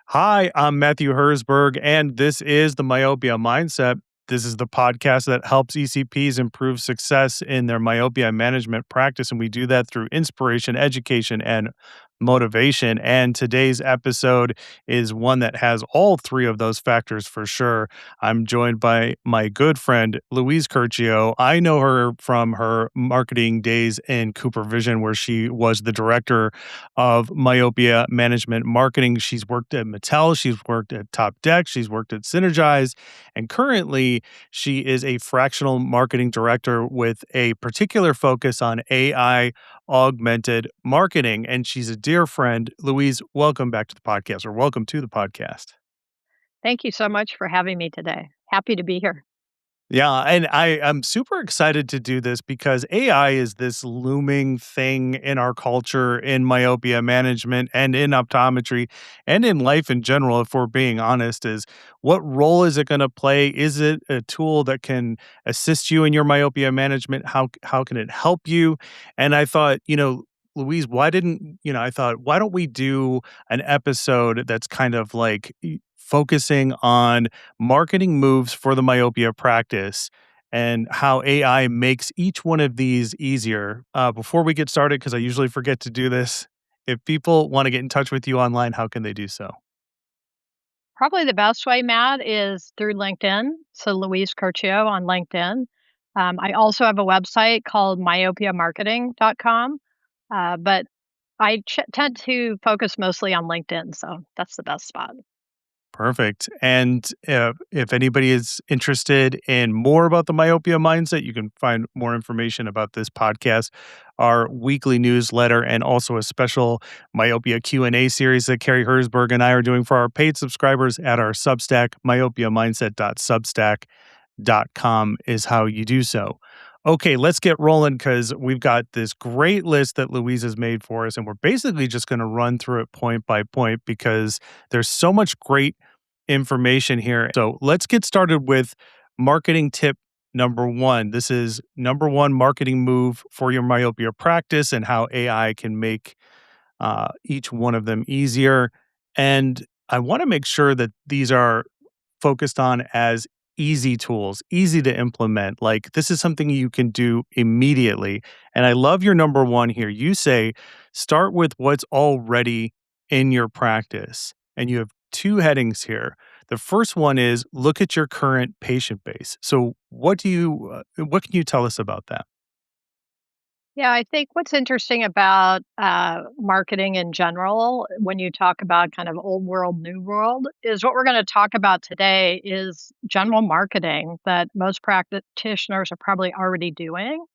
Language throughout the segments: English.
Hi, I'm Matthew Hersberg, and this is the Myopia Mindset. This is the podcast that helps ECPs improve success in their myopia management practice. And we do that through inspiration, education, and motivation. And today's episode is one that has all three of those factors for sure. I'm joined by my good friend, Louise Curcio. I know her from her marketing days in CooperVision, where she was the director of myopia management marketing. She's worked at Mattel, she's worked at Top Deck, she's worked at Synergize, and currently she is a fractional marketing director with a particular focus on AI augmented marketing. And she's a dear friend. Louise, welcome back to the podcast, or welcome to the podcast. Thank you so much for having me today. Happy to be here. Yeah, and I'm super excited to do this because AI is this looming thing in our culture, in myopia management and in optometry and in life in general, if we're being honest, is what role is it going to play? Is it a tool that can assist you in your myopia management? How can it help you? And I thought, Louise, I thought, why don't we do an episode that's kind of like focusing on marketing moves for the myopia practice and how AI makes each one of these easier. Before we get started, because I usually forget to do this, if people want to get in touch with you online, how can they do so? Probably the best way, Matt, is through LinkedIn. So Louise Curcio on LinkedIn. I also have a website called myopiamarketing.com, but I tend to focus mostly on LinkedIn, so that's the best spot. Perfect. And if anybody is interested in more about the myopia mindset, you can find more information about this podcast, our weekly newsletter, and also a special myopia Q&A series that Carrie Hersberg and I are doing for our paid subscribers at our Substack, myopiamindset.substack.com is how you do so. Okay, let's get rolling because we've got this great list that Louise has made for us, and we're basically just going to run through it point by point because there's so much great information here. So let's get started with marketing tip number one. This is number one marketing move for your myopia practice and how AI can make each one of them easier. And I want to make sure that these are focused on as easy tools, easy to implement. Like this is something you can do immediately. And I love your number one here. You say start with what's already in your practice. And you have two headings here. The first one is look at your current patient base. So what can you tell us about that? Yeah, I think what's interesting about marketing in general, when you talk about kind of old world, new world, is what we're going to talk about today is general marketing that most practitioners are probably already doing.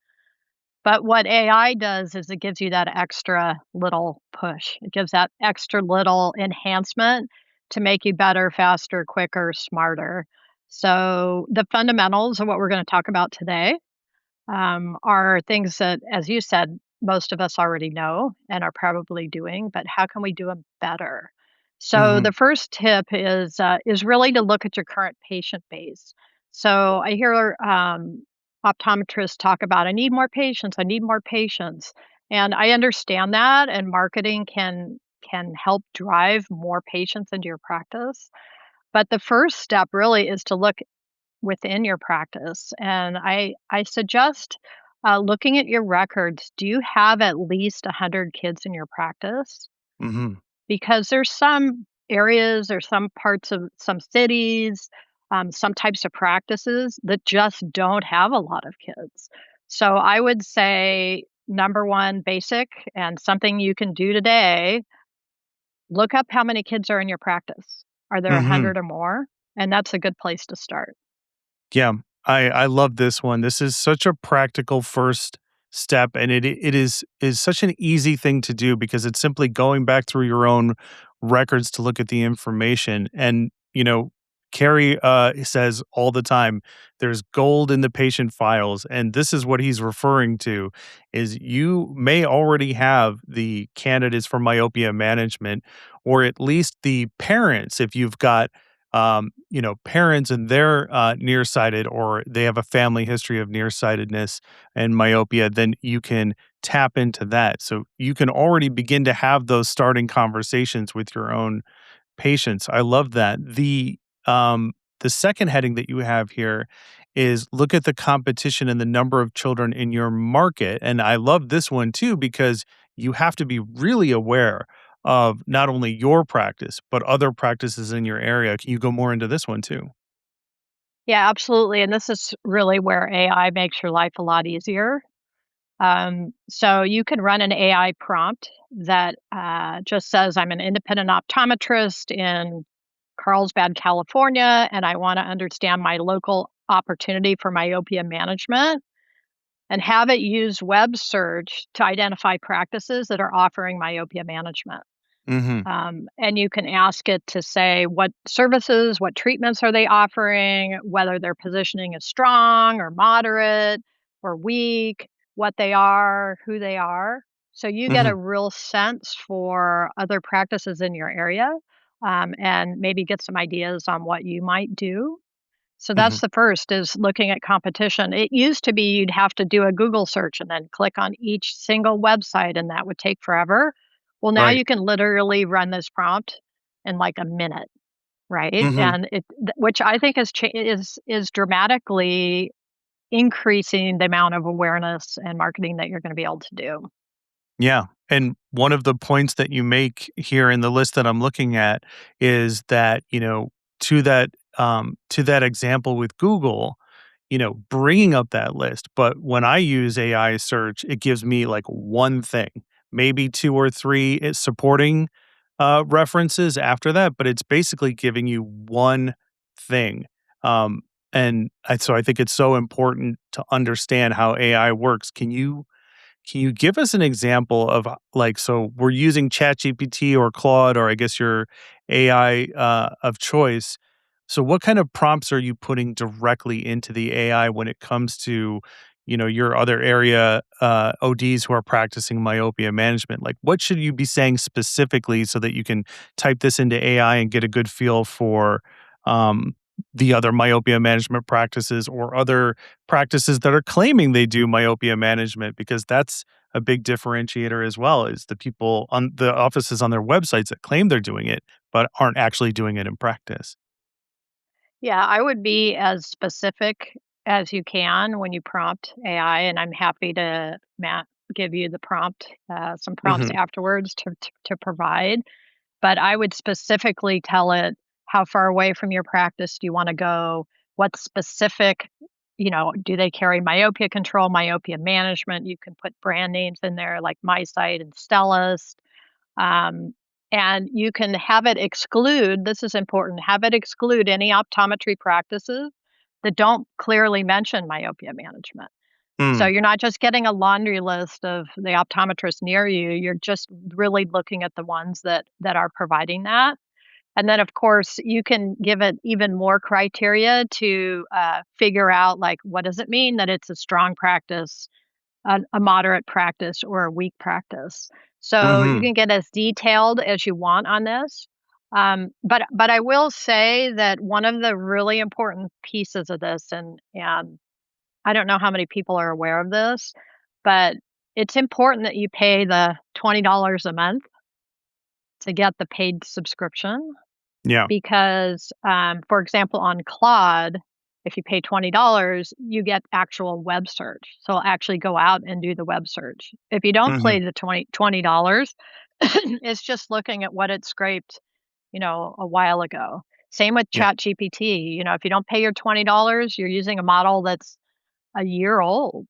But what AI does is it gives you that extra little push. It gives that extra little enhancement to make you better, faster, quicker, smarter. So, the fundamentals of what we're going to talk about today are things that, as you said, most of us already know and are probably doing, but how can we do them better? So, Hmm. the first tip is really to look at your current patient base. So, I hear optometrists talk about, I need more patients, I need more patients. And I understand that, and marketing can help drive more patients into your practice. But the first step really is to look within your practice, and I suggest looking at your records. Do you have at least 100 kids in your practice? Hmm. Because there's some areas or some parts of some cities, some types of practices that just don't have a lot of kids. So I would say, number one, basic and something you can do today, look up how many kids are in your practice. Are there Hmm. 100 or more? And that's a good place to start. Yeah, I love this one. This is such a practical first step, and it is such an easy thing to do because it's simply going back through your own records to look at the information. And Carrie says all the time, "There's gold in the patient files," and this is what he's referring to: is you may already have the candidates for myopia management, or at least the parents if you've got parents and they're nearsighted or they have a family history of nearsightedness and myopia, then you can tap into that. So you can already begin to have those starting conversations with your own patience. I love that. The second heading that you have here is look at the competition and the number of children in your market. And I love this one too because you have to be really aware of not only your practice, but other practices in your area. Can you go more into this one too? Yeah, absolutely. And this is really where AI makes your life a lot easier. So you can run an AI prompt that just says, I'm an independent optometrist in Carlsbad, California, and I want to understand my local opportunity for myopia management and have it use web search to identify practices that are offering myopia management. Mhm. And you can ask it to say what services, what treatments are they offering, whether their positioning is strong or moderate or weak, what they are, who they are. So you get a Mhm. real sense for other practices in your area, and maybe get some ideas on what you might do. So that's Mhm. the first is looking at competition. It used to be you'd have to do a Google search and then click on each single website, and that would take forever. Well, now Right. you can literally run this prompt in like a minute, right? Mhm. And which I think is dramatically increasing the amount of awareness and marketing that you're going to be able to do. Yeah. And one of the points that you make here in the list that I'm looking at is that, to that example with Google, bringing up that list. But when I use AI search, it gives me like one thing, maybe two or three supporting references after that, but it's basically giving you one thing. Um, so I think it's so important to understand how AI works. Can you give us an example of, like, so we're using ChatGPT or Claude, or I guess your AI of choice. So what kind of prompts are you putting directly into the AI when it comes to, your other area ODs who are practicing myopia management? Like, what should you be saying specifically so that you can type this into AI and get a good feel for um, the other myopia management practices or other practices that are claiming they do myopia management, because that's a big differentiator as well, is the people on the offices on their websites that claim they're doing it but aren't actually doing it in practice. Yeah, I would be as specific as you can when you prompt AI, and I'm happy to give you the prompt, some prompts Mhm. afterwards to provide. But I would specifically tell it how far away from your practice do you want to go? What specific, do they carry myopia control, myopia management? You can put brand names in there like MySight and Stellus. Um, and you can have it exclude, this is important, have it exclude any optometry practices that don't clearly mention myopia management. So Mm. you're not just getting a laundry list of the optometrists near you, you're just really looking at the ones that are providing that. And then, of course, you can give it even more criteria to figure out, like, what does it mean that it's a strong practice, a moderate practice, or a weak practice. So you Mhm. can get as detailed as you want on this. But I will say that one of the really important pieces of this, and I don't know how many people are aware of this, but it's important that you pay the $20 a month to get the paid subscription Yeah. because, for example, on Claude, if you pay $20, you get actual web search. So it'll actually go out and do the web search. If you don't Mhm. pay the $20, it's just looking at what it scraped, a while ago. Same with Yeah. ChatGPT. If you don't pay your $20, you're using a model that's a year old,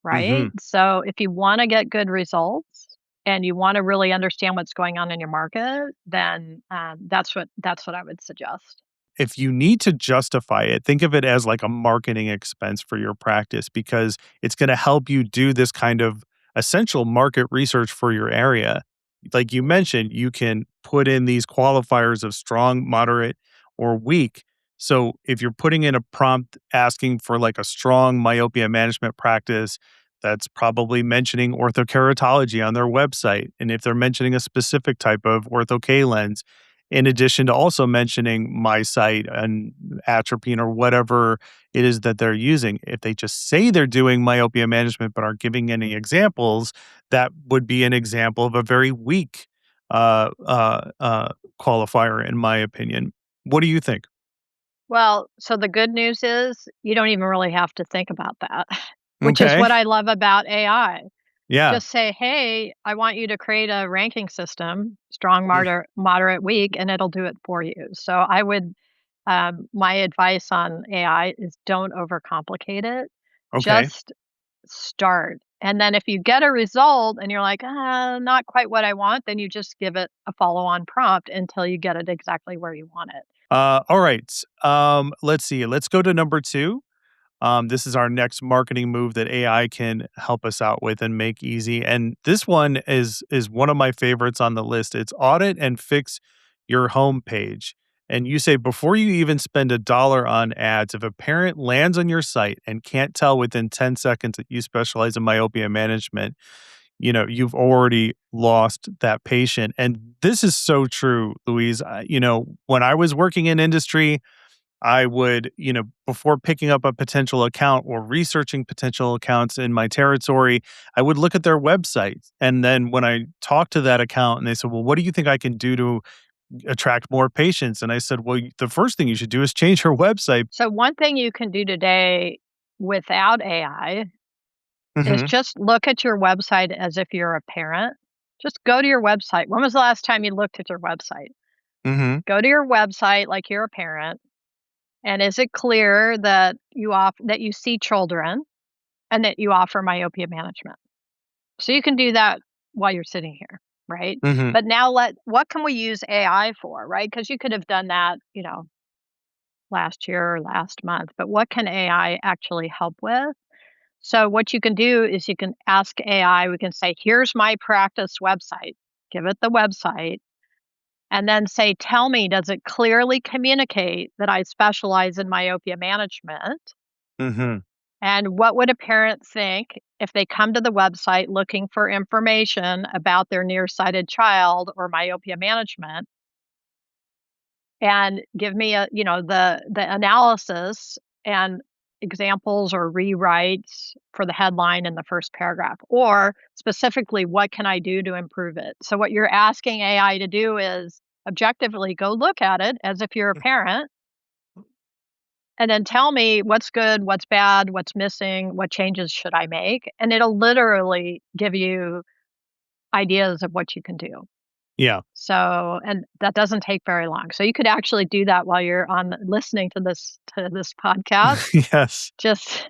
right? Mhm. So if you want to get good results and you want to really understand what's going on in your market, then that's what I would suggest. If you need to justify it, think of it as like a marketing expense for your practice, because it's going to help you do this kind of essential market research for your area. Like you mentioned, you can put in these qualifiers of strong, moderate, or weak. So if you're putting in a prompt asking for like a strong myopia management practice, that's probably mentioning orthokeratology on their website. And if they're mentioning a specific type of ortho K lens, in addition to also mentioning my site and atropine or whatever it is that they're using. If they just say they're doing myopia management but aren't giving any examples, that would be an example of a very weak uh, uh, uh, qualifier, in my opinion. What do you think? Well, so the good news is you don't even really have to think about that, which is Okay. what I love about AI. Yeah. Just say, "Hey, I want you to create a ranking system, strong, Mm, moderate, weak," and it'll do it for you. So I would my advice on AI is don't overcomplicate it. okay. Just start. And then if you get a result and you're like, not quite what I want, then you just give it a follow on prompt until you get it exactly where you want it. All right. Let's see. Let's go to number 2. This is our next marketing move that AI can help us out with and make easy. And this one is one of my favorites on the list. It's audit and fix your homepage. And you say before you even spend $1 on ads, if a parent lands on your site and can't tell within 10 seconds that you specialize in myopia management, you've already lost that patient. And this is so true, Louise. When I was working in industry, I would, before picking up a potential account or researching potential accounts in my territory, I would look at their website. And then when I talked to that account and they said, well, what do you think I can do to attract more patients? And I said, well, the first thing you should do is change your website. So, one thing you can do today without AI is Hmm. just look at your website as if you're a parent. Just go to your website. When was the last time you looked at your website? Hmm. Go to your website like you're a parent. And is it clear that that you see children and that you offer myopia management? So you can do that while you're sitting here, right? Hmm. But now what can we use AI for, right? Because you could have done that, last year or last month, but what can AI actually help with? So what you can do is you can ask AI, we can say, here's my practice website, give it the website, and then say, tell me, does it clearly communicate that I specialize in myopia management? Hmm. And what would a parent think if they come to the website looking for information about their nearsighted child or myopia management and give me the analysis and examples or rewrites for the headline in the first paragraph, or specifically what can I do to improve it? So what you're asking AI to do is objectively go look at it as if you're a parent and then tell me what's good, what's bad, what's missing, what changes should I make, and it'll literally give you ideas of what you can do. Yeah. So, and that doesn't take very long. So you could actually do that while you're on listening to this podcast. Yes. Just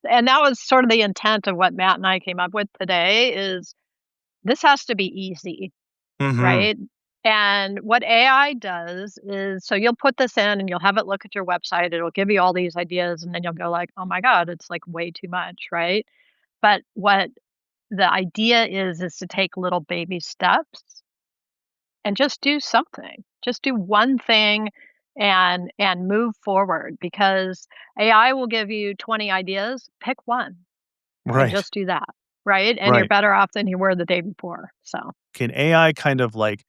and that was sort of the intent of what Matt and I came up with today is this has to be easy, Hmm. right? And what AI does is so you'll put this in and you'll have it look at your website, it'll give you all these ideas and then you'll go like, "Oh my god, it's like way too much," right? But what the idea is to take little baby steps and just do something. Just do one thing and move forward because AI will give you 20 ideas, pick one and Right. just do that, right? And you're Right. better off than you were the day before. So, Can AI kind of like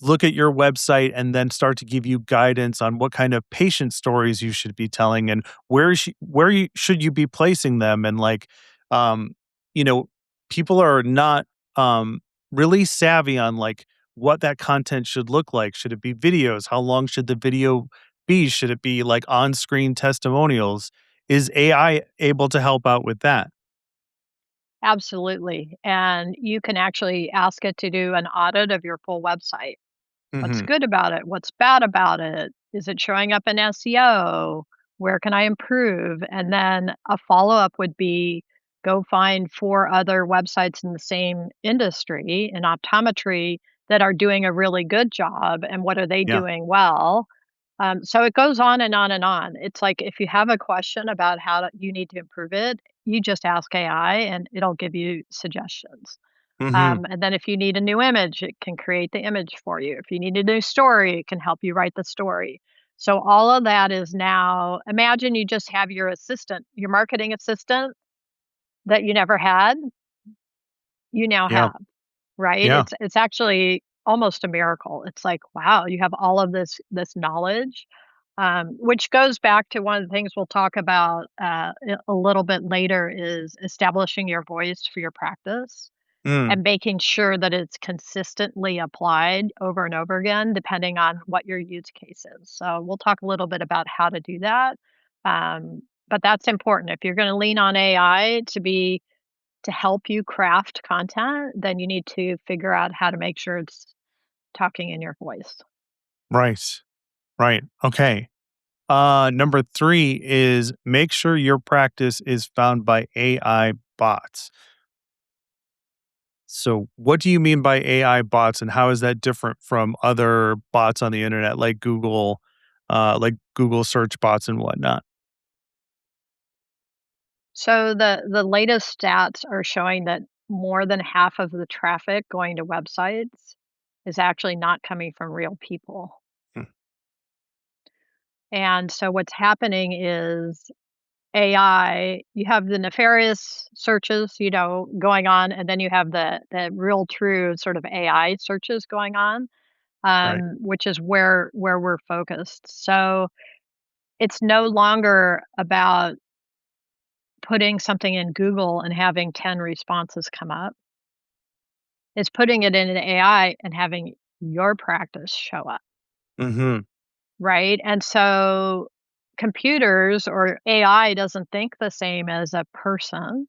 look at your website and then start to give you guidance on what kind of patient stories you should be telling and where you should you be placing them and like um you know people are not um really savvy on like what that content should look like. Should it be videos? How long should the video be? Should it be like on-screen testimonials? Is AI able to help out with that? absolutely. And you can actually ask it to do an audit of your full website. What's Mhm. good about it? What's bad about it? Is it showing up in SEO? Where can I improve? And then a follow up would be go find 4 other websites in the same industry in optometry that are doing a really good job. And what are they Yeah. doing well? So it goes on and on and on. It's like if you have a question about you need to improve it, you just ask AI and it'll give you suggestions. Mhm. And then if you need a new image, it can create the image for you. If you need a new story, it can help you write the story. So all of that is now imagine you just have your assistant, your marketing assistant that you never had, you now Yeah. have, right? Yeah. It's actually almost a miracle. It's like, wow, you have all of this knowledge. Which goes back to one of the things we'll talk about a little bit later is establishing your voice for your practice. Mm, and making sure that it's consistently applied over and over again, depending on what your use case is. So we'll talk a little bit about how to do that. But that's important. If you're going to lean on AI to help you craft content, then you need to figure out how to make sure it's talking in your voice. right. Right. Okay. Number 3 is make sure your practice is found by AI bots. So, what do you mean by AI bots, and how is that different from other bots on the internet like Google search bots and whatnot? So the latest stats are showing that more than half of the traffic going to websites is actually not coming from real people. Hmm, And so what's happening is AI, you have the nefarious searches, going on, and then you have the real true sort of AI searches going on, right. which is where we're focused. So it's no longer about putting something in Google and having 10 responses come up. It's putting it in an AI and having your practice show up, Mhm. right? And so computers or AI doesn't think the same as a person.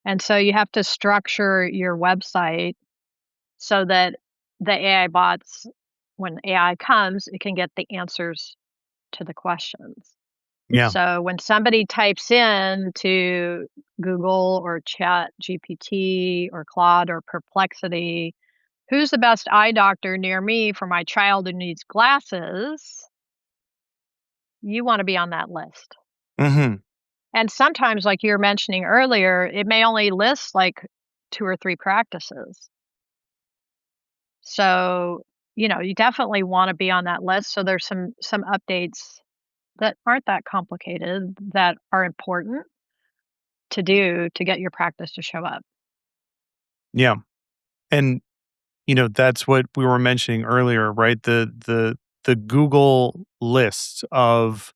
And so you have to structure your website so that the AI bots, when AI comes, it can get the answers to the questions. Yeah. So when somebody types in to Google or Chat GPT or Claude or Perplexity, who's the best eye doctor near me for my child who needs glasses? You want to be on that list. Mhm. And sometimes, like you were mentioning earlier, it may only list like 2 or 3 practices. So, you definitely want to be on that list. So there's some updates that aren't that complicated that are important to do to get your practice to show up. Yeah. And, that's what we were mentioning earlier, right? The Google list of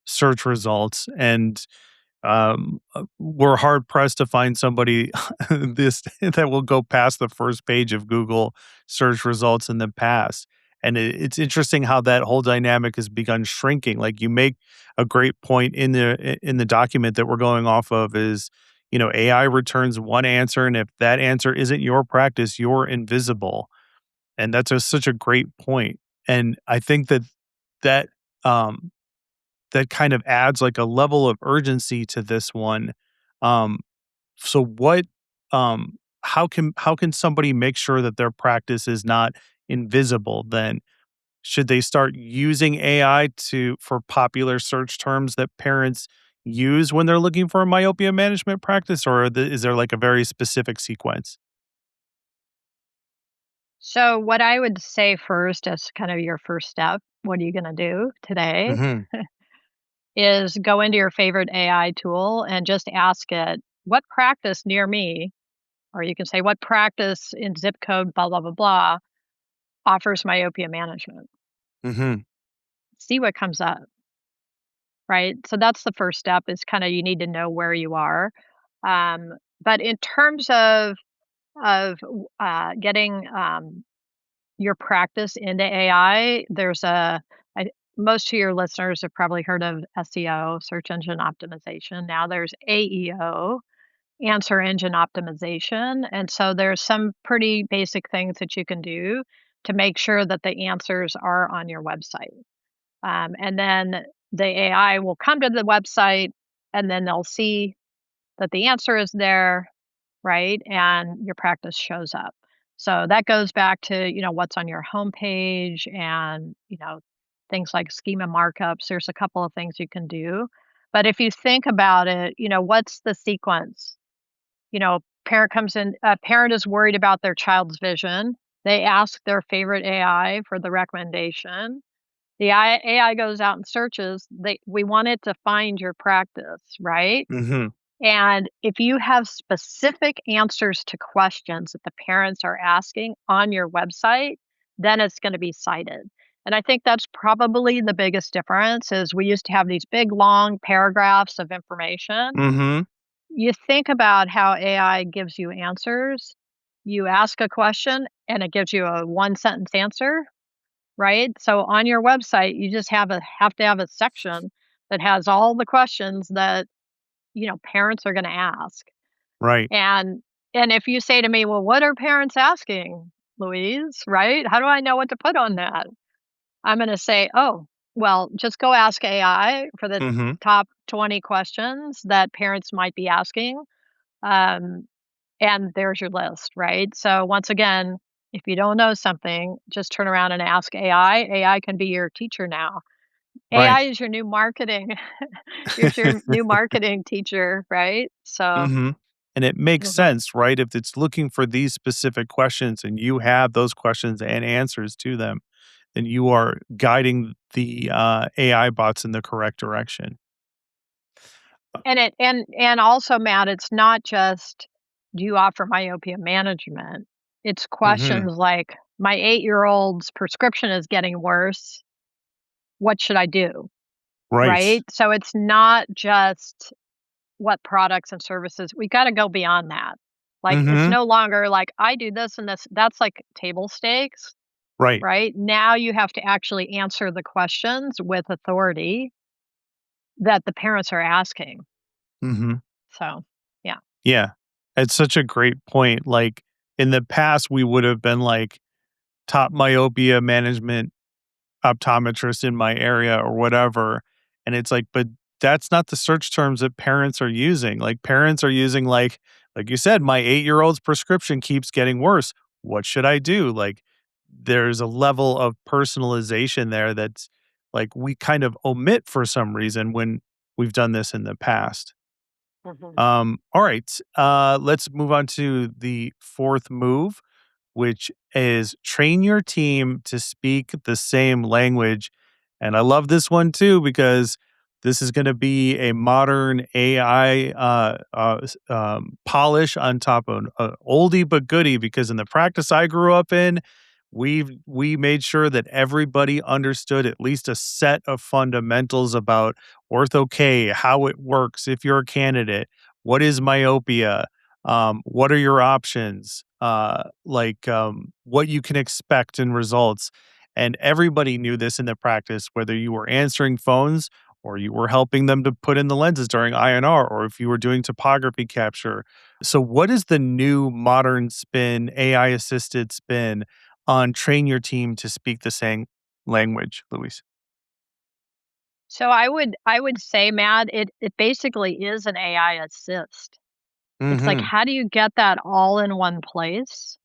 search results, and we're hard pressed to find somebody this that will go past the first page of Google search results in the past. And it's interesting how that whole dynamic has begun shrinking. Like, you make a great point in the document that we're going off of is, AI returns one answer, and if that answer isn't your practice, you're invisible. And that's such a great point. And I think that um, that kind of adds like a level of urgency to this one. Um, so what how can somebody make sure that their practice is not invisible then? Should they start using AI to for popular search terms that parents use when they're looking for a myopia management practice, or is there like a very specific sequence? So, what I would say first as kind of your first step, what are you going to do today? Mhm. Is go into your favorite AI tool and just ask it, what practice near me, or you can say, what practice in zip code, blah, blah, blah, blah, offers myopia management. Mhm. See what comes up, right? So that's the first step is kind of you need to know where you are. Um, but in terms of getting your practice into AI, most of your listeners have probably heard of SEO, search engine optimization. Now there's AEO, answer engine optimization. And so there's some pretty basic things that you can do to make sure that the answers are on your website. And then the AI will come to the website and then they'll see that the answer is there, right? And your practice shows up. So that goes back to, what's on your homepage and, things like schema markups. There's a couple of things you can do. But if you think about it, what's the sequence? Parent comes in, a parent is worried about their child's vision. They ask their favorite AI for the recommendation. The AI goes out and searches. We want it to find your practice, right? Mhm. And if you have specific answers to questions that the parents are asking on your website, then it's going to be cited. And I think that's probably the biggest difference is we used to have these big long paragraphs of information. Mhm. you think about how AI gives you answers. You ask a question and it gives you a one sentence answer, right? So on your website, you just have to have a section that has all the questions that, parents are going to ask. Right. And if you say to me, "Well, what are parents asking, Louise?" Right? How do I know what to put on that? I'm going to say, "Oh, well, just go ask AI for the Mhm. top 20 questions that parents might be asking." Um, and there's your list, right? So once again, if you don't know something, just turn around and ask AI. AI can be your teacher now. Right. AI is your new marketing. Here's your new marketing teacher, right? So, Mhm. And it makes mhm. sense, right? If it's looking for these specific questions and you have those questions and answers to them, then you are guiding the, AI bots in the correct direction. And also, Matt, it's not just, do you offer myopia management? It's Mhm. questions like, my 8-year-old's prescription is getting worse. What should I do? Right. Right? So it's not just what products and services, we gotta go beyond that. Like, it's Mhm. no longer like, I do this and this, that's like table stakes, Right. right? Now you have to actually answer the questions with authority that the parents are asking. Mhm. So, yeah. Yeah. It's such a great point. Like, in the past, we would have been like top myopia management optometrist in my area or whatever. And it's like, but that's not the search terms that parents are using. Like parents are using like you said, my 8-year old's prescription keeps getting worse. What should I do? Like there's a level of personalization there that's like we kind of omit for some reason when we've done this in the past. Mhm. All right. Let's move on to the fourth move, which is train your team to speak the same language. And I love this one too because this is going to be a modern AI polish on top of an oldie but goodie. Because in the practice I grew up in, we made sure that everybody understood at least a set of fundamentals about ortho K, how it works if you're a candidate, what is myopia, what are your options, what you can expect in results. And everybody knew this in the practice, whether you were answering phones or you were helping them to put in the lenses during INR, or if you were doing topography capture. So, what is the new modern spin, AI assisted spin on train your team to speak the same language, Luis? So I would say, Matt, it basically is an AI assist. It's like, Hmm. how do you get that all in one place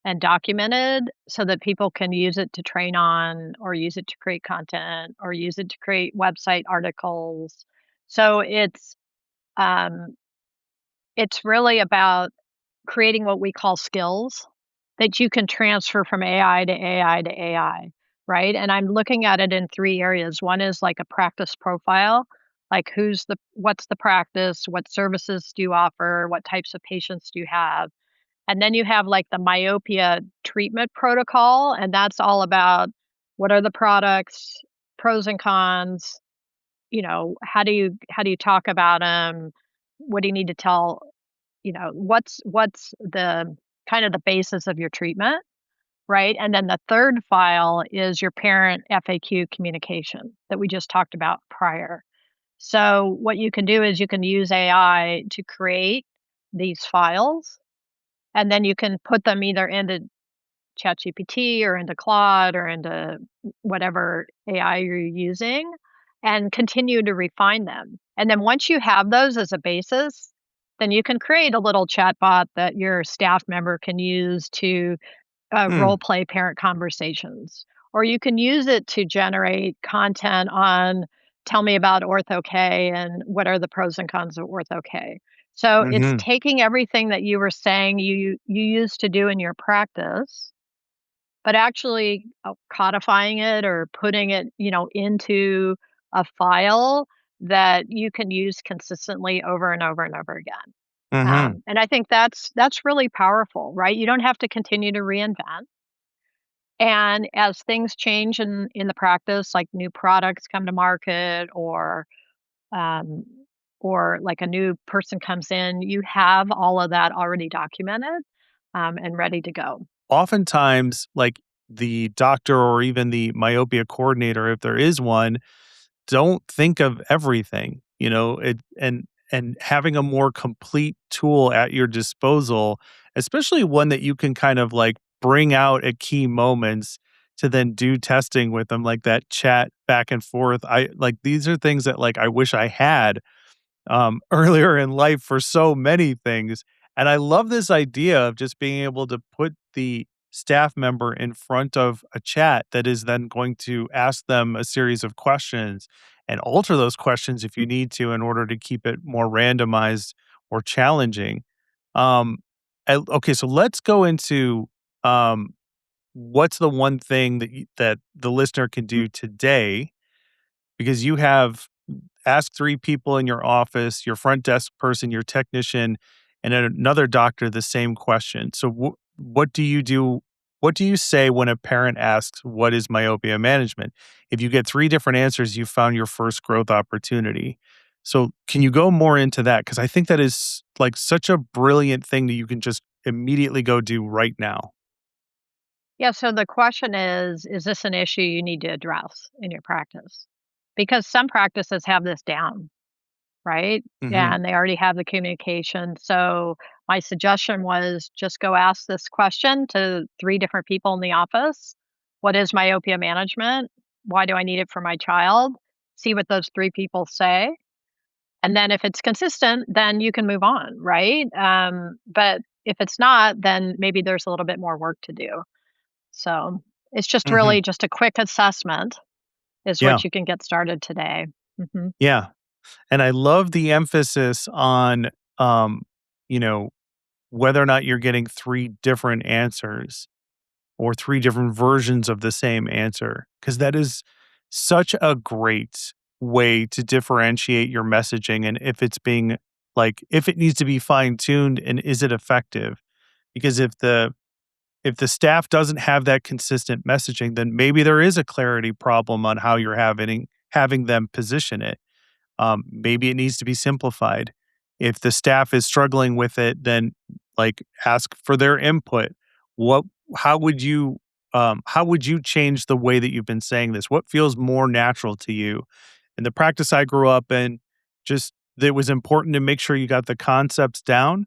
and documented so that people can use it to train on, or use it to create content, or use it to create website articles. So um it's really about creating what we call skills that you can transfer from AI to AI to AI, right? And I'm looking at it in 3 areas. One is like a practice profile, like what's the practice, what services do you offer, what types of patients do you have? And then you have like the myopia treatment protocol, and that's all about, what are the products, pros and cons, how do you talk about them? What do you need to tell, what's the kind of the basis of your treatment, right? And then the third file is your parent FAQ communication that we just talked about prior. So what you can do is you can use AI to create these files, and then you can put them either into ChatGPT or into Claude or into whatever AI you're using, and continue to refine them. And then once you have those as a basis, then you can create a little chatbot that your staff member can use to role Mm, play parent conversations. Or you can use it to generate content on, tell me about Ortho K and what are the pros and cons of Ortho K. So it's mhm, taking everything that you were saying you used to do in your practice, but actually, codifying it or putting it, into a file that you can use consistently over and over and over again. mhm, And I think that's really powerful, right? You don't have to continue to reinvent. And as things change in the practice, like new products come to market, or um, or like a new person comes in, you have all of that already documented, and ready to go. Oftentimes, like, the doctor or even the myopia coordinator, if there is one, don't think of everything, and having a more complete tool at your disposal, especially one that you can kind of, like, bring out at key moments to then do testing with them, like that chat back and forth. These are things that, like, I wish I had earlier in life for so many things. And I love this idea of just being able to put the staff member in front of a chat that is then going to ask them a series of questions and alter those questions if you need to in order to keep it more randomized or challenging. Um, okay, so let's go into um, what's the one thing that the listener can do today because you have ask 3 people in your office, your front desk person, your technician, and then another doctor the same question. So what do you do? What do you say when a parent asks, "What is myopia management?" If you get 3 different answers, you found your first growth opportunity. So can you go more into that? Because I think that is, like, such a brilliant thing that you can just immediately go do right now. Yeah, so the question is this an issue you need to address in your practice? Because some practices have this down, right? Mhm. And they already have the communication. So my suggestion was just go ask this question to 3 different people in the office. What is myopia management? Why do I need it for my child? See what those 3 people say. And then if it's consistent, then you can move on, right? But if it's not, then maybe there's a little bit more work to do. So it's just Mhm. really just a quick assessment is Yeah. what you can get started today. Mhm. Yeah. And I love the emphasis on, um, you know, whether or not you're getting 3 different answers or 3 different versions of the same answer, because that is such a great way to differentiate your messaging and if it's being if it needs to be fine-tuned and is it effective? Because if the staff doesn't have that consistent messaging, then maybe there is a clarity problem on how you're having them position it. Maybe it needs to be simplified. If the staff is struggling with it, then ask for their input. What how would you how would you change the way that you've been saying this? What feels more natural to you? In the practice I grew up in, just it was important to make sure you got the concepts down.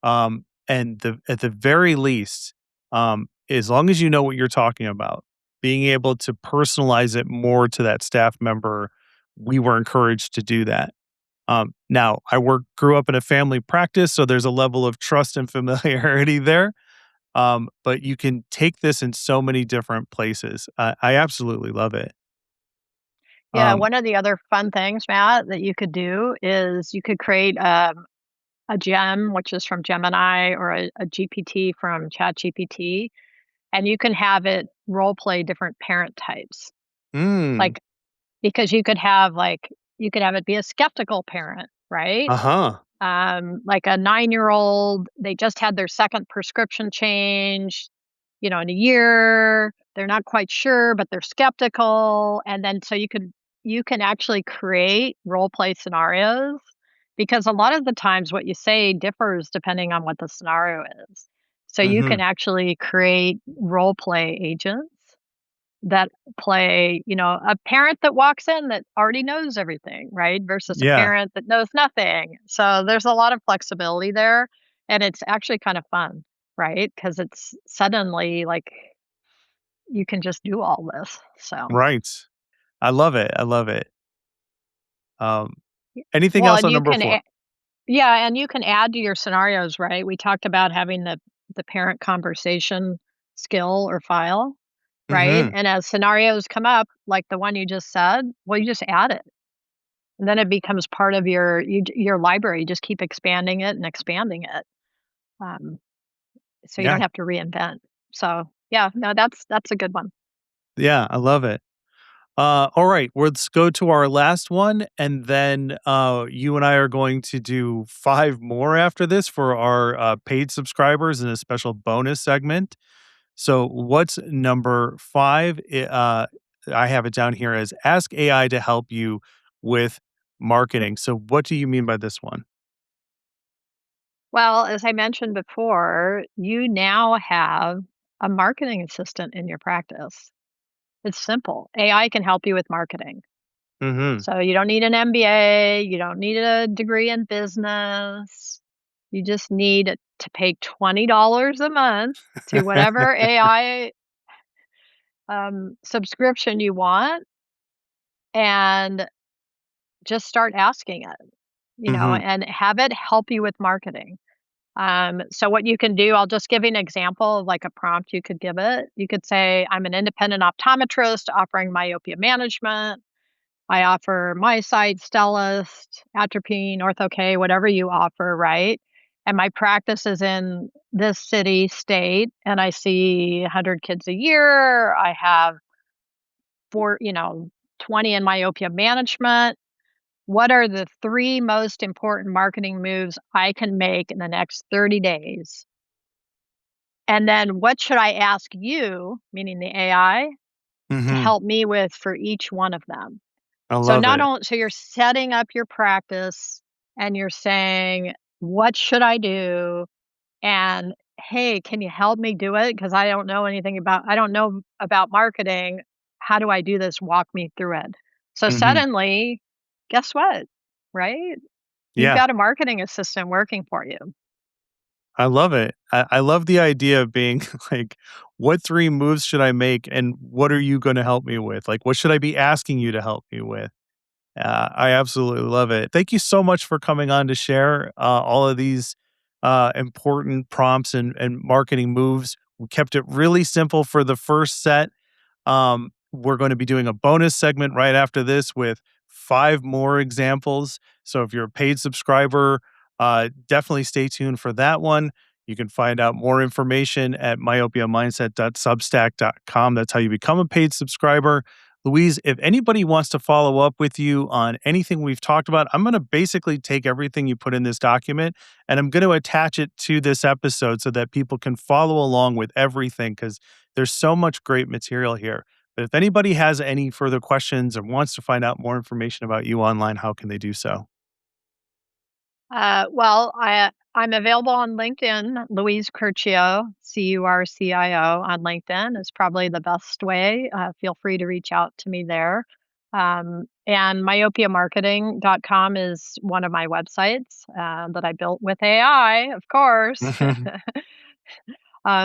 And at the very least, as long as you know what you're talking about, being able to personalize it more to that staff member, we were encouraged to do that. Now I grew up in a family practice, so there's a level of trust and familiarity there. But you can take this in so many different places. I absolutely love it. Yeah, Um, one of the other fun things, Matt, that you could do is you could create a gem, which is from Gemini, or a GPT from ChatGPT, and you can have it role play different parent types. mm, Like, because you could have it be a skeptical parent, right? uh-huh. Like a 9-year-old, they just had their second prescription changed, in a year. They're not quite sure, but they're skeptical. And then so you can actually create role play scenarios because a lot of the times what you say differs depending on what the scenario is. So you can Mhm. actually create role play agents that play, a parent that walks in that already knows everything, right? Versus a Yeah, parent that knows nothing. So there's a lot of flexibility there. And it's actually kind of fun, right? Because it's suddenly like you can just do all this. So, right. I love it. I love it. Um, y- anything well, else and on number 4? yeah, and you can add to your scenarios, right? We talked about having the parent conversation skill or file, right? Mhm. And as scenarios come up, like the one you just said, well, you just add it. And then it becomes part of your library, you just keep expanding it and expanding it, um, so you Yeah. don't have to reinvent. So, yeah, no, that's a good one. Yeah, I love it. All right, let's go to our last one, and then you and I are going to do 5 more after this for our paid subscribers in a special bonus segment. So, what's number 5? I have it down here as ask AI to help you with marketing. So what do you mean by this one? Well, as I mentioned before, you now have a marketing assistant in your practice. It's simple. AI can help you with marketing. Mhm. So you don't need an MBA, you don't need a degree in business. You just need to pay $20 a month to whatever AI subscription you want and just start asking it, Mhm. and have it help you with marketing. So what you can do, I'll just give you an example of like a prompt you could give it. You could say, I'm an independent optometrist offering myopia management. I offer MiSight, Stellest, Atropine, Ortho-K, whatever you offer, right? And my practice is in this city, state, and I see 100 kids a year. I have 20 in myopia management. What are the 3 most important marketing moves I can make in the next 30 days? And then what should I ask you, meaning the AI, to Mhm. help me with for each one of them? I So love not it. only so you're setting up your practice and you're saying, "What should I do?" And, "Hey, can you help me do it? Because I don't know about marketing. How do I do this? Walk me through it." So Mhm. suddenly, guess what? Right? You've Yeah. got a marketing assistant working for you. I love it. I love the idea of being like, what 3 moves should I make and what are you gonna help me with? Like, what should I be asking you to help me with? I absolutely love it. Thank you so much for coming on to share all of these important prompts and marketing moves. We kept it really simple for the first set. We're going to be doing a bonus segment right after this with 5 more examples. So if you're a paid subscriber, definitely stay tuned for that one. You can find out more information at myopiamindset.substack.com. That's how you become a paid subscriber. Louise, if anybody wants to follow up with you on anything we've talked about, I'm going to basically take everything you put in this document and I'm going to attach it to this episode so that people can follow along with everything because there's so much great material here. But if anybody has any further questions or wants to find out more information about you online, how can they do so? I'm available on LinkedIn. Louise Curcio, Curcio on LinkedIn is probably the best way. Feel free to reach out to me there. And myopiamarketing.com is one of my websites that I built with AI, of course.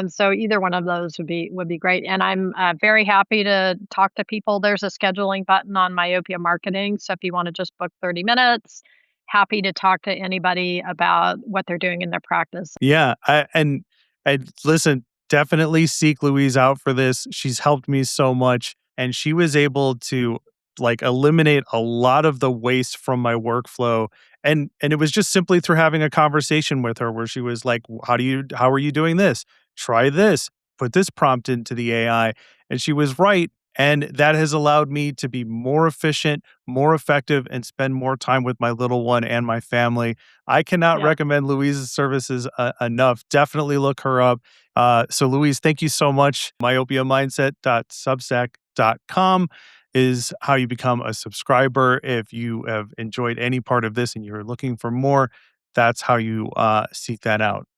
So either one of those would be great, and I'm very happy to talk to people. There's a scheduling button on Myopia Marketing, so if you want to just book 30 minutes, happy to talk to anybody about what they're doing in their practice. Yeah, and listen, definitely seek Louise out for this. She's helped me so much, and she was able to like eliminate a lot of the waste from my workflow. And it was just simply through having a conversation with her where she was like, how are you doing this? Try this, put this prompt into the AI. And she was right. And that has allowed me to be more efficient, more effective, and spend more time with my little one and my family. I cannot Yeah. recommend Louise's services enough. Definitely look her up. So, Louise, thank you so much. Myopiamindset.substack.com is how you become a subscriber. If you have enjoyed any part of this and you're looking for more, that's how you seek that out.